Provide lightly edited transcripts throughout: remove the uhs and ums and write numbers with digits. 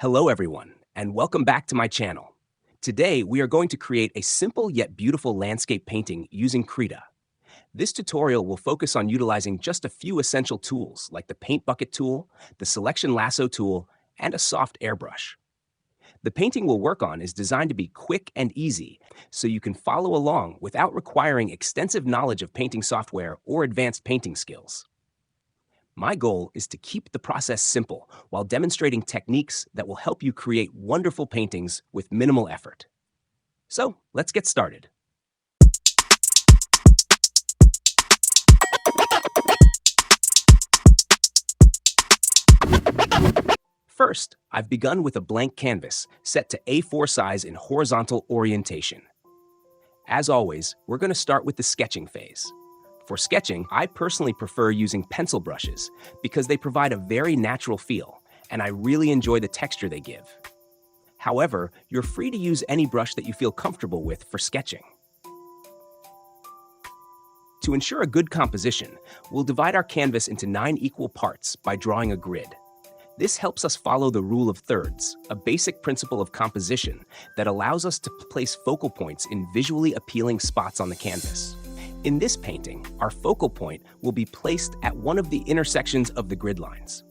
Hello everyone, and welcome back to my channel. Today, we are going to create a simple yet beautiful landscape painting using Krita. This tutorial will focus on utilizing just a few essential tools like the paint bucket tool, the selection lasso tool, and a soft airbrush. The painting we'll work on is designed to be quick and easy, so you can follow along without requiring extensive knowledge of painting software or advanced painting skills. My goal is to keep the process simple while demonstrating techniques that will help you create wonderful paintings with minimal effort. So, let's get started. First, I've begun with a blank canvas set to A4 size in horizontal orientation. As always, we're going to start with the sketching phase. For sketching, I personally prefer using pencil brushes because they provide a very natural feel, and I really enjoy the texture they give. However, you're free to use any brush that you feel comfortable with for sketching. To ensure a good composition, we'll divide our canvas into 9 equal parts by drawing a grid. This helps us follow the rule of thirds, a basic principle of composition that allows us to place focal points in visually appealing spots on the canvas. In this painting, our focal point will be placed at one of the intersections of the grid lines.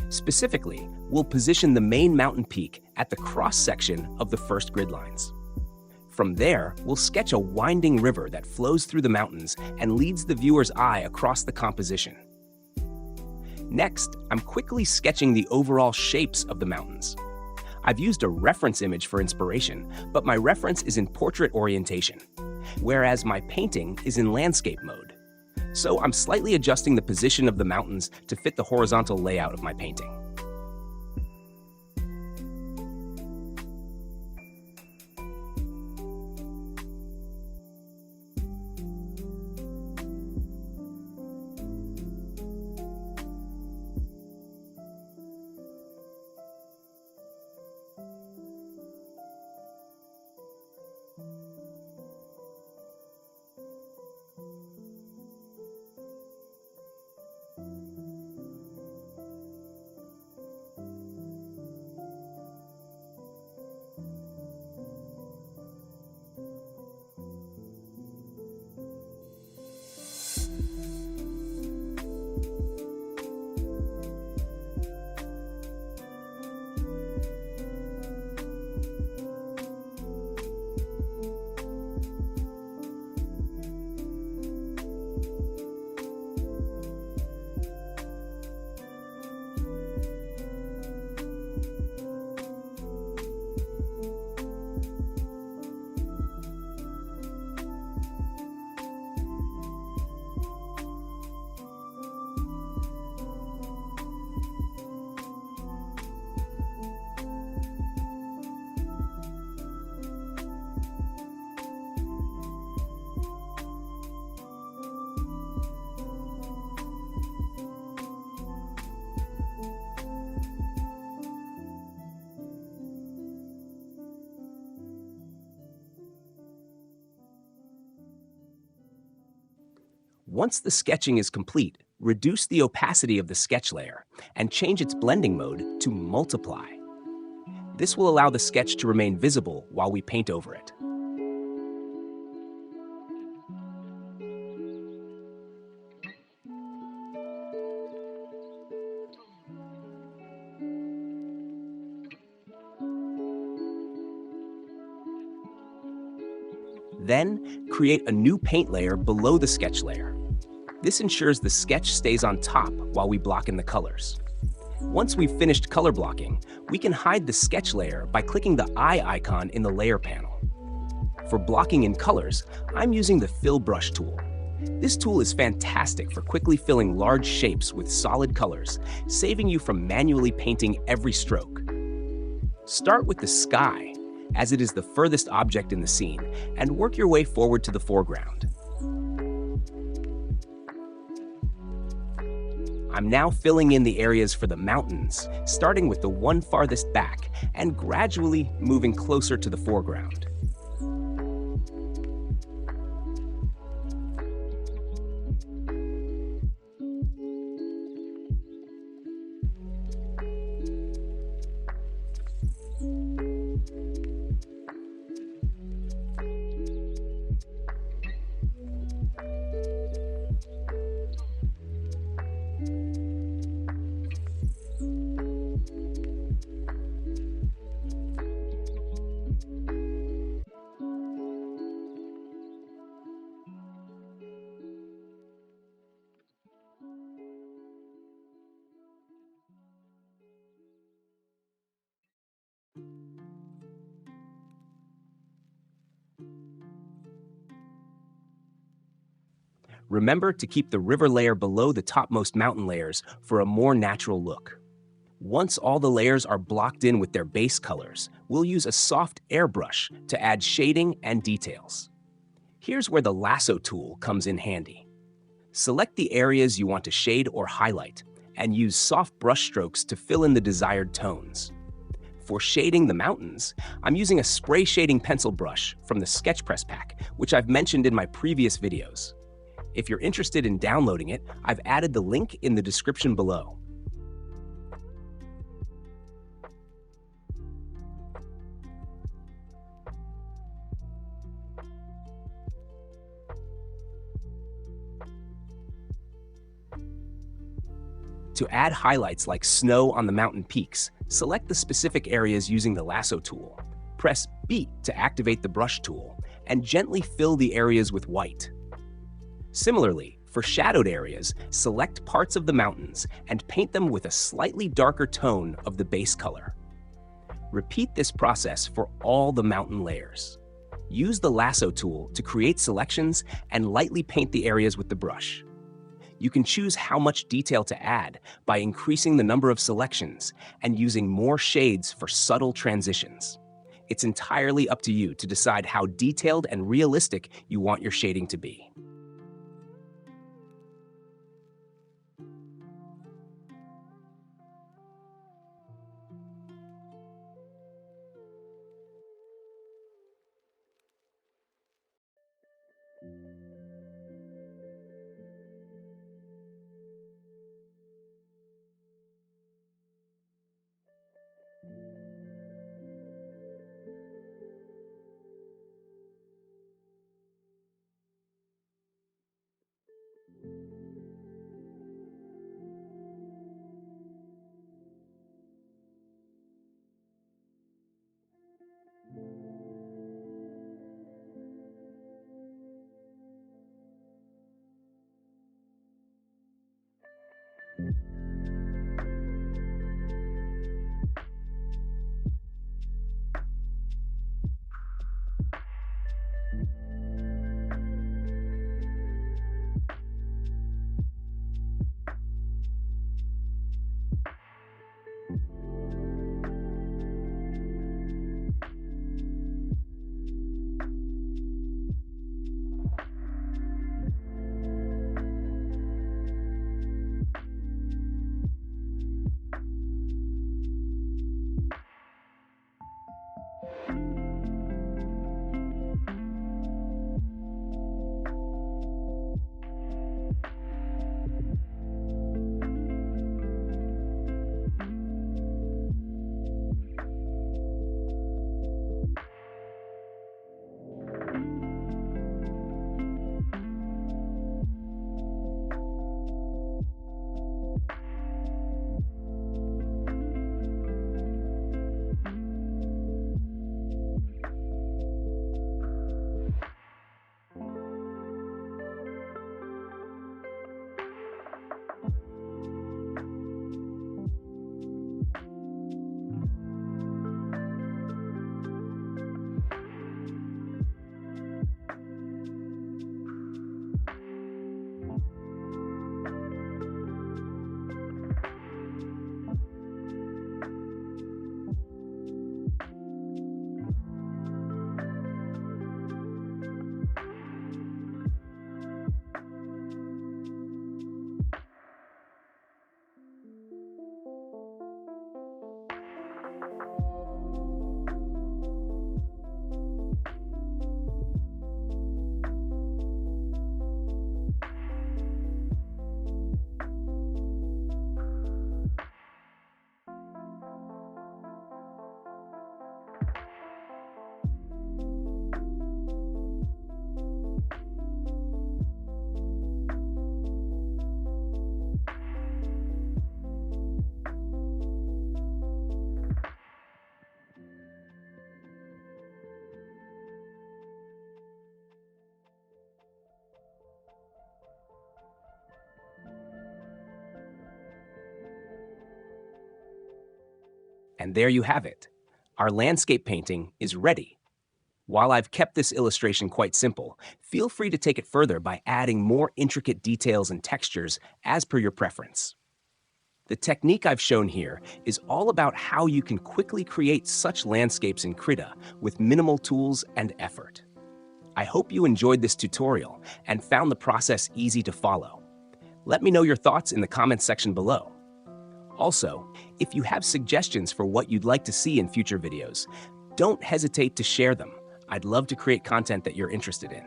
Specifically, we'll position the main mountain peak at the cross-section of the first grid lines. From there, we'll sketch a winding river that flows through the mountains and leads the viewer's eye across the composition. Next, I'm quickly sketching the overall shapes of the mountains. I've used a reference image for inspiration, but my reference is in portrait orientation, whereas my painting is in landscape mode. So I'm slightly adjusting the position of the mountains to fit the horizontal layout of my painting. Once the sketching is complete, reduce the opacity of the sketch layer and change its blending mode to multiply. This will allow the sketch to remain visible while we paint over it. Then, create a new paint layer below the sketch layer. This ensures the sketch stays on top while we block in the colors. Once we've finished color blocking, we can hide the sketch layer by clicking the eye icon in the layer panel. For blocking in colors, I'm using the Fill Brush tool. This tool is fantastic for quickly filling large shapes with solid colors, saving you from manually painting every stroke. Start with the sky, as it is the furthest object in the scene, and work your way forward to the foreground. I'm now filling in the areas for the mountains, starting with the one farthest back and gradually moving closer to the foreground. Remember to keep the river layer below the topmost mountain layers for a more natural look. Once all the layers are blocked in with their base colors, we'll use a soft airbrush to add shading and details. Here's where the lasso tool comes in handy. Select the areas you want to shade or highlight, and use soft brush strokes to fill in the desired tones. For shading the mountains, I'm using a spray shading pencil brush from the Sketch Press pack, which I've mentioned in my previous videos. If you're interested in downloading it, I've added the link in the description below. To add highlights like snow on the mountain peaks, select the specific areas using the lasso tool. Press B to activate the brush tool, and gently fill the areas with white. Similarly, for shadowed areas, select parts of the mountains and paint them with a slightly darker tone of the base color. Repeat this process for all the mountain layers. Use the lasso tool to create selections and lightly paint the areas with the brush. You can choose how much detail to add by increasing the number of selections and using more shades for subtle transitions. It's entirely up to you to decide how detailed and realistic you want your shading to be. And there you have it. Our landscape painting is ready. While I've kept this illustration quite simple, feel free to take it further by adding more intricate details and textures as per your preference. The technique I've shown here is all about how you can quickly create such landscapes in Krita with minimal tools and effort. I hope you enjoyed this tutorial and found the process easy to follow. Let me know your thoughts in the comments section below. Also, if you have suggestions for what you'd like to see in future videos, don't hesitate to share them. I'd love to create content that you're interested in.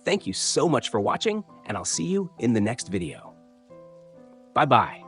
Thank you so much for watching, and I'll see you in the next video. Bye-bye.